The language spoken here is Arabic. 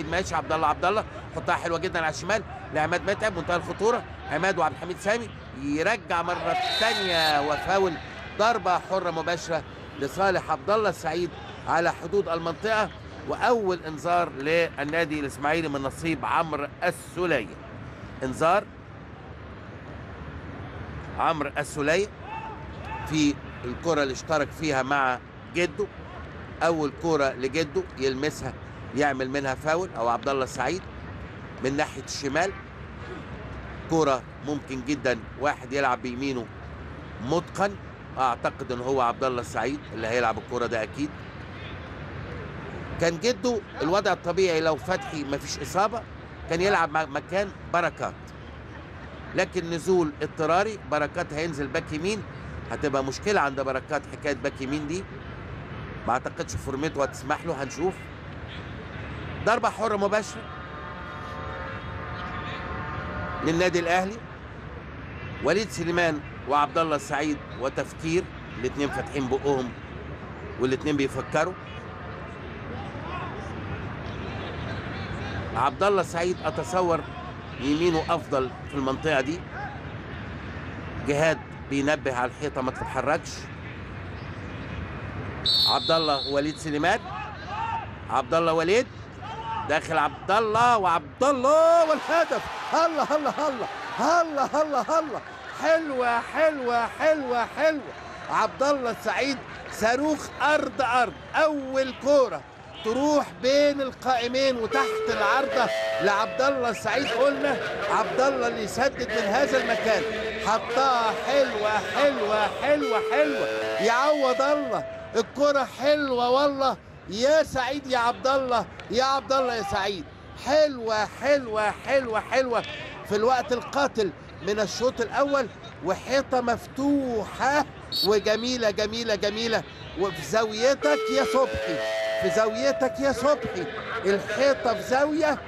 ماشي عبد الله حطها حلوه جدا على الشمال لعماد متعب، منتهى الخطوره. عماد وعبد الحميد سامي يرجع مره ثانيه وفاول، ضربه حره مباشره لصالح عبد الله السعيد على حدود المنطقه، واول انذار للنادي الاسماعيلي من نصيب عمرو السوليه. انذار عمرو السوليه في الكره اللي اشترك فيها مع جده، اول كره لجده يلمسها يعمل منها فاول، او عبد الله السعيد من ناحيه الشمال. كره ممكن جدا واحد يلعب بيمينه متقن، اعتقد ان هو عبد الله السعيد اللي هيلعب الكره ده اكيد. كان جده الوضع الطبيعي لو فتحي مفيش اصابه كان يلعب مكان بركات، لكن نزول اضطراري بركات هينزل باك يمين، هتبقى مشكله عند بركات حكايه باك يمين دي، ما اعتقدش فورمته هتسمح له، هنشوف. ضربه حره مباشره للنادي الاهلي، وليد سليمان وعبد الله السعيد، وتفكير الاثنين فاتحين بقهم والاثنين بيفكروا. عبد الله السعيد اتصور يمينه افضل في المنطقه دي، جهاد بينبه على الحيطه ما تتحركش. عبد الله وليد سليمان، عبد الله وليد داخل عبد الله وعبد الله والهدف. الله الله الله الله الله الله، حلوه حلوه حلوه حلوه. عبد الله السعيد صاروخ ارض ارض، اول كوره تروح بين القائمين وتحت العارضه لعبد الله السعيد، قلنا عبد الله اللي يسدد من هذا المكان، حطها حلوه حلوه حلوه حلوه. يعوض الله، الكره حلوه والله يا سعيد يا عبد الله، يا عبد الله يا سعيد، حلوه حلوه حلوه حلوه في الوقت القاتل من الشوط الاول، وحيطه مفتوحه وجميله جميله جميله، وفي زاويتك يا صبحي، في زاويتك يا صبحي، الحيطه في زاويه